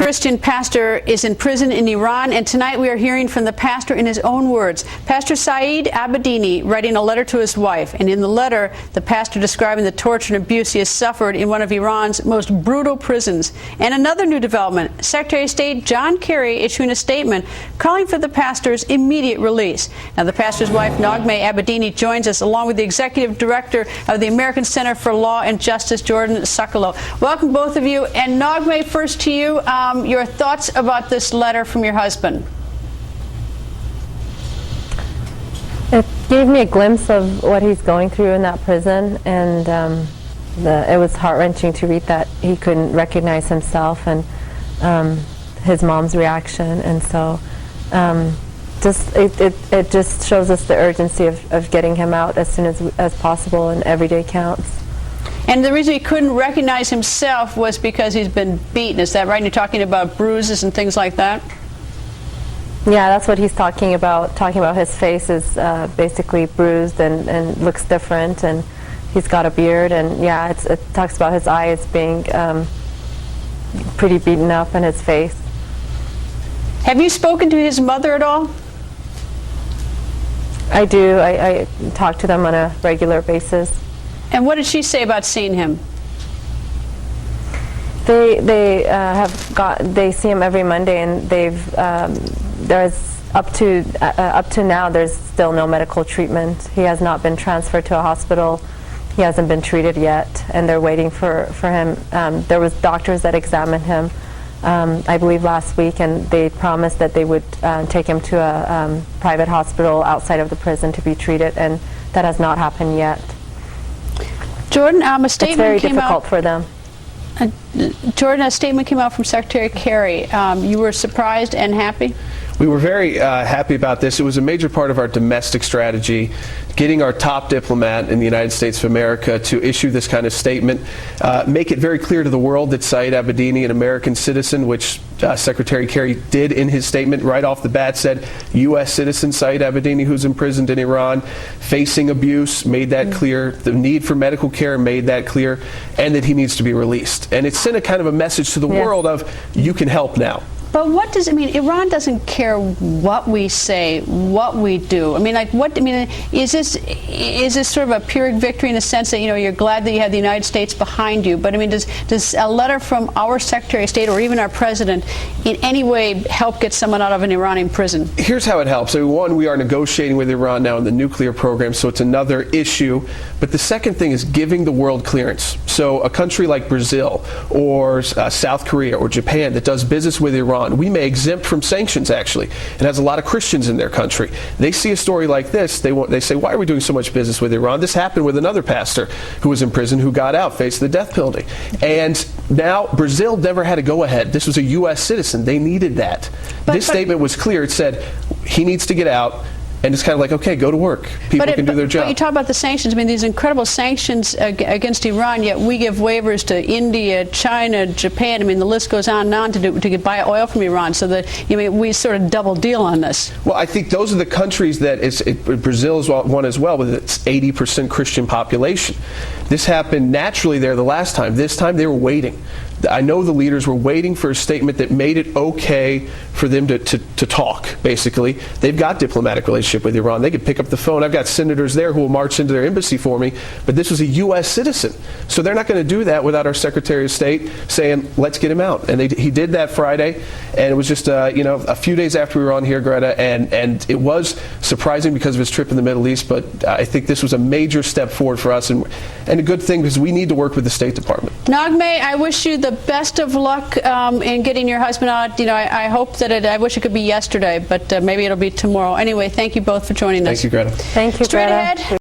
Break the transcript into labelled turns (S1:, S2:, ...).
S1: Christian pastor is in prison in Iran, and tonight we are hearing from the pastor in his own words. Pastor Saeed Abedini writing a letter to his wife, and in the letter, the pastor describing the torture and abuse he has suffered in one of Iran's most brutal prisons. And another new development, Secretary of State John Kerry issuing a statement calling for the pastor's immediate release. Now, the pastor's wife, Naghmeh Abedini, joins us along with the executive director of the American Center for Law and Justice, Jordan Sakalo. Welcome, both of you. And Naghmeh, first to you. Your thoughts about this letter from your husband?
S2: It gave me a glimpse of what he's going through in that prison, and it was heart-wrenching to read that he couldn't recognize himself and his mom's reaction. And so it just shows us the urgency of getting him out as soon as possible, and every day counts.
S1: And the reason he couldn't recognize himself was because he's been beaten. Is that right? And you're talking about bruises and things like that?
S2: Yeah, that's what he's talking about. Talking about his face is basically bruised and looks different, and he's got a beard. And yeah, it talks about his eyes being pretty beaten up, and his face.
S1: Have you spoken to his mother at all?
S2: I do. I talk to them on a regular basis.
S1: And what did she say about seeing him?
S2: They see him every Monday, and there's up to now there's still no medical treatment. He has not been transferred to a hospital. He hasn't been treated yet, and they're waiting for him. There was doctors that examined him, I believe last week, and they promised that they would take him to a private hospital outside of the prison to be treated, and that has not happened yet.
S1: Jordan, a statement
S2: very
S1: came
S2: difficult
S1: out,
S2: for them.
S1: Jordan, a statement came out from Secretary Kerry. You were surprised and happy?
S3: We were very happy about this. It was a major part of our domestic strategy, getting our top diplomat in the United States of America to issue this kind of statement, make it very clear to the world that Saeed Abedini, an American citizen, which Secretary Kerry did in his statement right off the bat, said U.S. citizen Saeed Abedini, who's imprisoned in Iran, facing abuse, made that clear. The need for medical care made that clear, and that he needs to be released. And it sent a kind of a message to the world of, you can help now.
S1: But what does it mean? Iran doesn't care what we say, what we do. I mean, like, what? I mean, is this sort of a Pyrrhic victory in the sense that, you know, you're glad that you have the United States behind you? But I mean, does a letter from our Secretary of State or even our president in any way help get someone out of an Iranian prison?
S3: Here's how it helps. I mean, one, we are negotiating with Iran now in the nuclear program, so it's another issue. But the second thing is giving the world clearance. So a country like Brazil or South Korea or Japan that does business with Iran, we may exempt from sanctions, actually. It has a lot of Christians in their country. They see a story like this, they say, why are we doing so much business with Iran? This happened with another pastor who was in prison who got out, faced the death penalty. And now Brazil never had a go-ahead. This was a U.S. citizen. They needed that. This statement was clear. It said he needs to get out. And it's kind of like, okay, go to work. People can do their job.
S1: But you talk about the sanctions. I mean, these incredible sanctions against Iran, yet we give waivers to India, China, Japan. I mean, the list goes on and on to buy oil from Iran. So that, you mean, we sort of double deal on this.
S3: Well, I think those are the countries that Brazil is one as well, with its 80% Christian population. This happened naturally there the last time. This time they were waiting. I know the leaders were waiting for a statement that made it okay for them to talk, basically. They've got diplomatic relationship with Iran. They could pick up the phone. I've got senators there who will march into their embassy for me, but this was a U.S. citizen. So they're not going to do that without our Secretary of State saying, let's get him out. And he did that Friday, and it was just a few days after we were on here, Greta, and it was surprising because of his trip in the Middle East, but I think this was a major step forward for us, and a good thing because we need to work with the State Department.
S1: Naghmeh, I wish you the best of luck in getting your husband out. You know, I hope that I wish it could be yesterday, but maybe it'll be tomorrow. Anyway, thank you both for joining us.
S3: Thank you, Greta.
S2: Thank you,
S1: Straight
S2: Greta.
S1: ahead.